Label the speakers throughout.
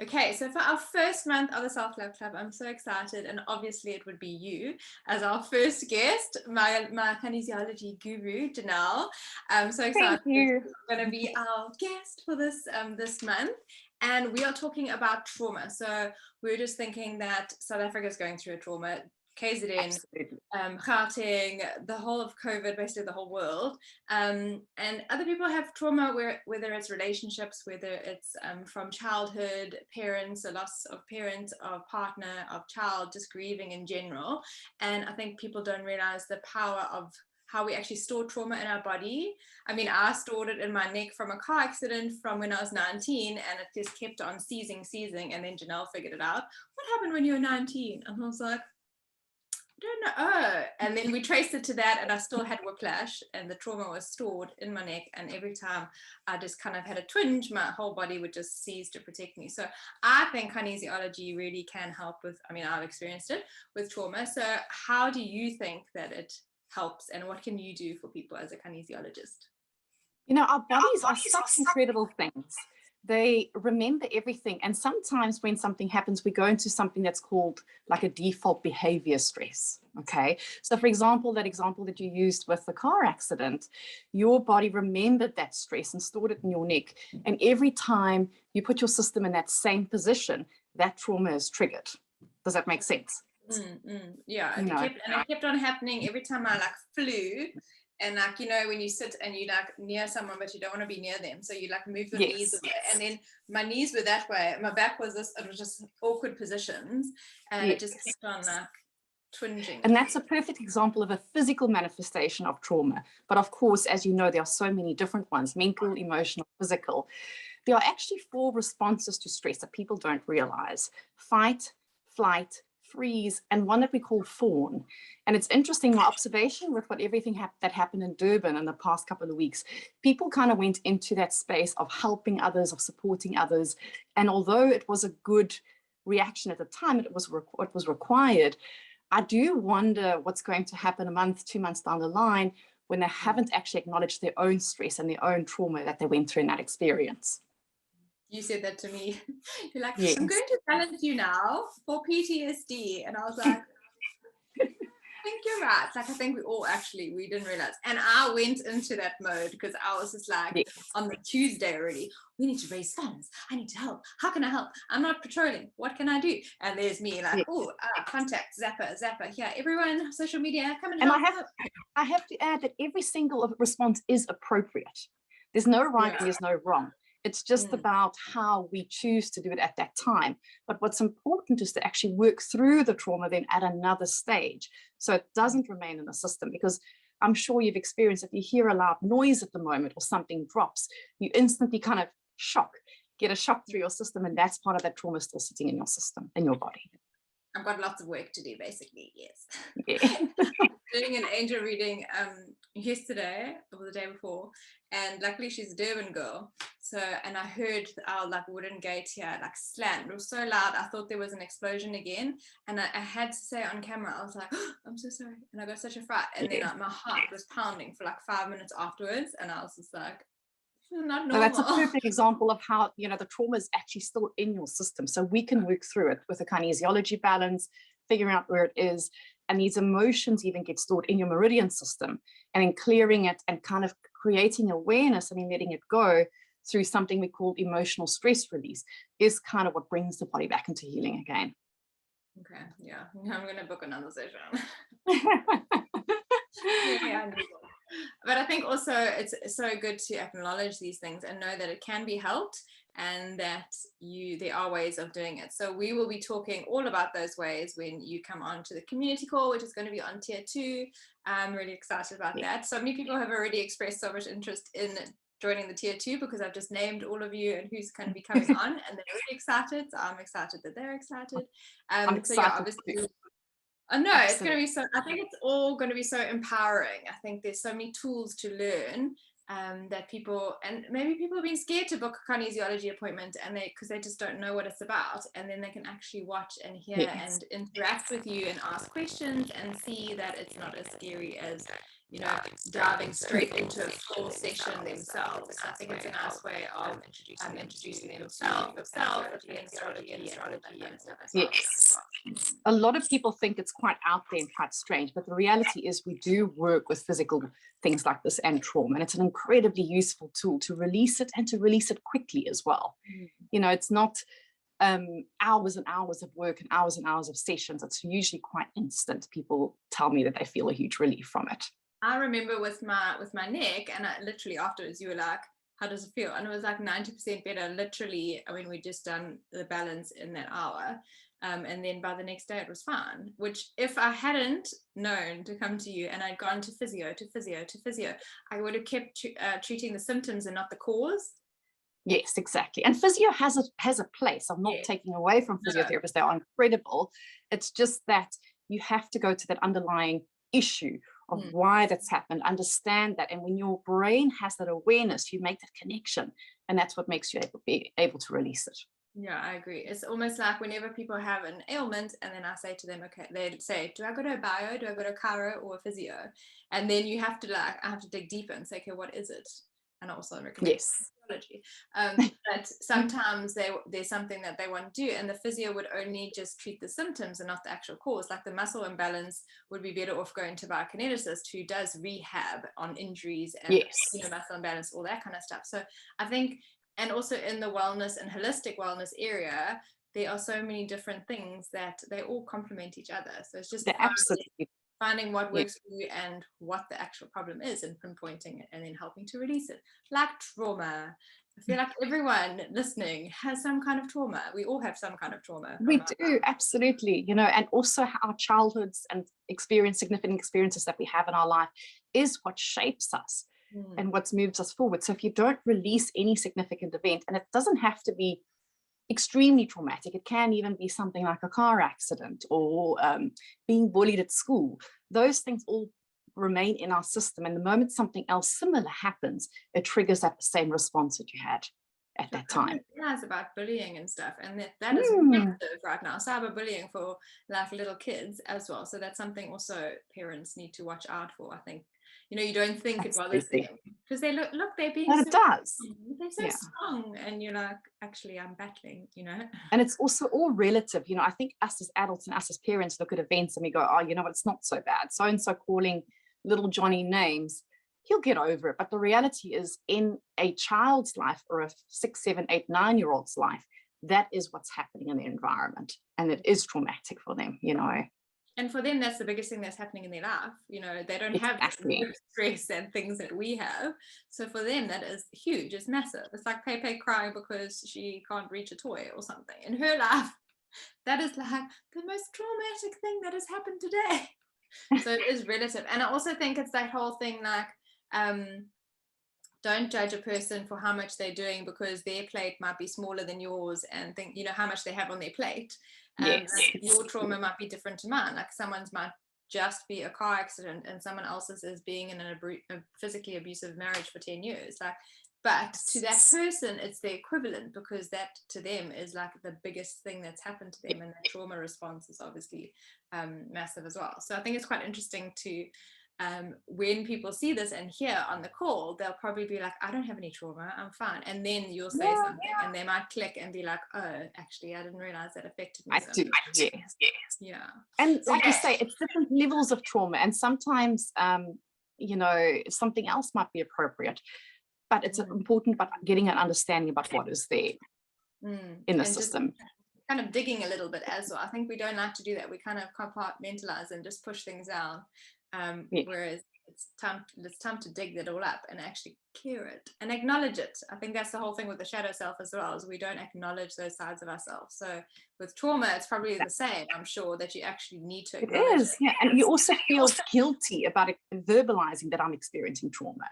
Speaker 1: Okay, so for our first month of the Self Love Club, I'm so excited, and obviously it would be you as our first guest, my kinesiology guru, Janelle. I'm so
Speaker 2: Thank
Speaker 1: excited.
Speaker 2: you.
Speaker 1: You're going to be our guest for this month, and we are talking about trauma. So we're just thinking that South Africa is going through a trauma. KZN,
Speaker 2: Absolutely.
Speaker 1: Gauteng, the whole of COVID, basically the whole world. And other people have trauma, whether it's relationships, whether it's from childhood, parents, a loss of parents, of partner, of child, just grieving in general. And I think people don't realize the power of how we actually store trauma in our body. I mean, I stored it in my neck from a car accident from when I was 19, and it just kept on seizing. And then Janelle figured it out. What happened when you were 19? And I was like, don't know. And then we traced it to that, and I still had whiplash, and the trauma was stored in my neck. And every time I just kind of had a twinge, my whole body would just seize to protect me. So I think kinesiology really can help with, I mean, I've experienced it with trauma. So how do you think that it helps, and what can you do for people as a kinesiologist?
Speaker 2: Our bodies are such incredible things. They remember everything. And sometimes when something happens, we go into something that's called like a default behavior stress. Okay. So for example, that example that you used with the car accident, your body remembered that stress and stored it in your neck. And every time you put your system in that same position, that trauma is triggered. Does that make sense?
Speaker 1: Yeah,
Speaker 2: You know,
Speaker 1: it kept on happening every time I like flew. And like, when you sit and you like near someone, but you don't want to be near them. So you like move your knees
Speaker 2: yes.
Speaker 1: away. And then my knees were that way. My back was this, it was just awkward positions. And it
Speaker 2: Yes.
Speaker 1: just kept on like twinging.
Speaker 2: And that's a perfect example of a physical manifestation of trauma. But of course, as you know, there are so many different ones: mental, emotional, physical. There are actually 4 responses to stress that people don't realize: fight, flight, freeze, and one that we call fawn. And it's interesting, my observation with what everything that happened in Durban in the past couple of weeks, people kind of went into that space of helping others, of supporting others. And although it was a good reaction at the time, it was required. I do wonder what's going to happen a month, 2 months down the line when they haven't actually acknowledged their own stress and their own trauma that they went through in that experience.
Speaker 1: You said that to me. You're like, I'm
Speaker 2: Yes.
Speaker 1: going to challenge you now for PTSD. And I was like, I think you're right. Like, I think we didn't realize. And I went into that mode because I was just like,
Speaker 2: Yes.
Speaker 1: on the Tuesday already, we need to raise funds. I need to help. How can I help? I'm not patrolling. What can I do? And there's me like,
Speaker 2: Yes.
Speaker 1: contact, zapper. Here, everyone, social media, come and
Speaker 2: And
Speaker 1: help.
Speaker 2: I have to add that every single response is appropriate. There's no right and there's no wrong. It's just about how we choose to do it at that time. But what's important is to actually work through the trauma then at another stage, so it doesn't remain in the system. Because I'm sure you've experienced, if you hear a loud noise at the moment or something drops, you instantly kind of get a shock through your system, and that's part of that trauma still sitting in your system, in your body.
Speaker 1: I've got lots of work to do, basically. Yes.
Speaker 2: Yeah.
Speaker 1: Doing an angel reading yesterday or the day before, and luckily she's a Durban girl. So, and I heard our like wooden gate here like slam. It was so loud. I thought there was an explosion again, and I had to say on camera, I was like, oh, "I'm so sorry," and I got such a fright. And then my heart was pounding for like 5 minutes afterwards, and I was just like, not
Speaker 2: So that's a
Speaker 1: normal.
Speaker 2: perfect example of how, the trauma is actually still in your system. So we can work through it with a kinesiology balance, figuring out where it is. And these emotions even get stored in your meridian system. And in clearing it and kind of creating awareness and then letting it go through something we call emotional stress release is kind of what brings the body back into healing again.
Speaker 1: Okay, yeah, I'm gonna book another session. Yeah, but I think also it's so good to acknowledge these things and know that it can be helped, and that there are ways of doing it. So we will be talking all about those ways when you come on to the community call, which is going to be on tier 2. I'm really excited about that. So many people have already expressed so much interest in joining the tier 2 because I've just named all of you and who's going to be coming on, and they're really excited. So I'm excited that they're excited.
Speaker 2: I'm
Speaker 1: So yeah,
Speaker 2: excited
Speaker 1: obviously
Speaker 2: too.
Speaker 1: no, it's going to
Speaker 2: Absolutely.
Speaker 1: be so, I think it's all going to be so empowering. I think there's so many tools to learn, that people, and maybe people have been scared to book a kinesiology appointment, and because they just don't know what it's about, and then they can actually watch and hear
Speaker 2: Yes.
Speaker 1: and interact with you and ask questions and see that it's not as scary as you know, diving straight into a full session themselves. I think it's a nice way of introducing them to yourself and astrology and stuff as well.
Speaker 2: Yes. A lot of people think it's quite out there and quite strange, but the reality is we do work with physical things like this and trauma, and it's an incredibly useful tool to release it, and to release it quickly as well. You know, it's not hours and hours of work and hours of sessions. It's usually quite instant. People tell me that they feel a huge relief from it.
Speaker 1: I remember with my neck, and I literally afterwards you were like, how does it feel? And it was like 90% better. Literally, I mean, we just done the balance in that hour. And then by the next day it was fine, which if I hadn't known to come to you and I'd gone to physio, I would have kept treating the symptoms and not the cause.
Speaker 2: Yes, exactly. And physio has a place. I'm not taking away from physiotherapists. They are incredible. It's just that you have to go to that underlying issue of why that's happened, understand that. And when your brain has that awareness, you make that connection. And that's what makes you able to release it.
Speaker 1: Yeah, I agree. It's almost like whenever people have an ailment and then I say to them, okay, they say, do I go to a bio, do I go to a chiro or a physio? And then you have to I have to dig deeper and say, okay, what is it? And also recommend physiology. But sometimes there's something that they want to do, and the physio would only just treat the symptoms and not the actual cause. Like the muscle imbalance would be better off going to a biokineticist who does rehab on injuries and you know, muscle imbalance, all that kind of stuff. So I think, and also in the wellness and holistic wellness area, there are so many different things that they all complement each other. So it's just finding what works for you and what the actual problem is, and pinpointing it and then helping to release it. Like trauma. I feel like everyone listening has some kind of trauma. We all have some kind of trauma.
Speaker 2: We do, absolutely. You know, and also our childhoods and significant experiences that we have in our life is what shapes us and what moves us forward. So if you don't release any significant event, and it doesn't have to be extremely traumatic, it can even be something like a car accident or being bullied at school. Those things all remain in our system, and the moment something else similar happens, it triggers that same response that you had at that time.
Speaker 1: I didn't realize about bullying and stuff, and that is massive right now. Cyberbullying for like little kids as well. So that's something also parents need to watch out for. I think, you know, you don't think it bothers them because they look they're being,
Speaker 2: but it does.
Speaker 1: They're so strong, and you're like, actually I'm battling, you know.
Speaker 2: And it's also all relative. You know, I think us as adults and us as parents look at events and we go, oh, you know what, it's not so bad. So and so calling little Johnny names, he'll get over it. But the reality is, in a child's life or a 6, 7, 8, 9-year-old's life, that is what's happening in the environment, and it is traumatic for them, you know.
Speaker 1: And for them, that's the biggest thing that's happening in their life. You know, they don't have stress and things that we have. So for them, that is huge. It's massive. It's like Pepe crying because she can't reach a toy or something. In her life, that is like the most traumatic thing that has happened today. So it is relative. And I also think it's that whole thing like, don't judge a person for how much they're doing because their plate might be smaller than yours, and think, you know, how much they have on their plate. Like your trauma might be different to mine. Like someone's might just be a car accident and someone else's is being in a physically abusive marriage for 10 years. Like, but to that person, it's the equivalent, because that to them is like the biggest thing that's happened to them, and the trauma response is obviously massive as well. So I think it's quite interesting to when people see this and hear on the call, they'll probably be like, I don't have any trauma, I'm fine. And then you'll say something and they might click and be like, oh, actually, I didn't realize that affected me. Yeah.
Speaker 2: And like you say, it's different levels of trauma. And sometimes, you know, something else might be appropriate, but it's important about getting an understanding about what is there in the system.
Speaker 1: Kind of digging a little bit as well. I think we don't like to do that. We kind of compartmentalize and just push things down. Whereas it's time to dig that all up and actually clear it and acknowledge it. I think that's the whole thing with the shadow self as well, is we don't acknowledge those sides of ourselves. So with trauma, it's probably the same. I'm sure that you actually need to acknowledge it.
Speaker 2: Yeah, and you also feel guilty about verbalizing that I'm experiencing trauma.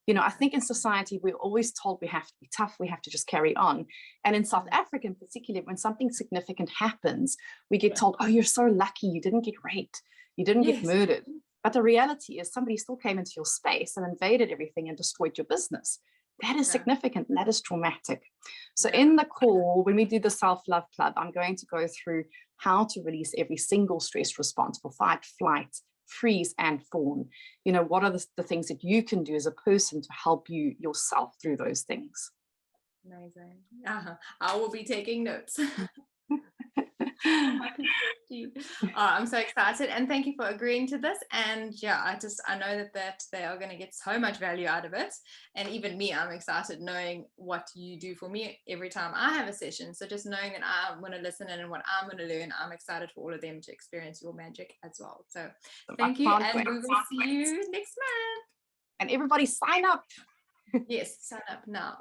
Speaker 2: You know, I think in society, we're always told we have to be tough, we have to just carry on. And in South Africa in particular, when something significant happens, we get told, oh, you're so lucky, you didn't get raped, you didn't get murdered. But the reality is somebody still came into your space and invaded everything and destroyed your business. That is significant, and that is traumatic. So in the call, when we do the Self Love Club, I'm going to go through how to release every single stress response for fight, flight, freeze and fawn. You know, what are the things that you can do as a person to help you yourself through those things?
Speaker 1: Amazing. I will be taking notes. I'm so excited, and thank you for agreeing to this. And yeah, I know that they are going to get so much value out of it, and even me, I'm excited knowing what you do for me every time I have a session. So just knowing that I'm going to listen in and what I'm going to learn, I'm excited for all of them to experience your magic as well. So thank you, and we will see you next month.
Speaker 2: And everybody sign up.
Speaker 1: Yes, sign up now.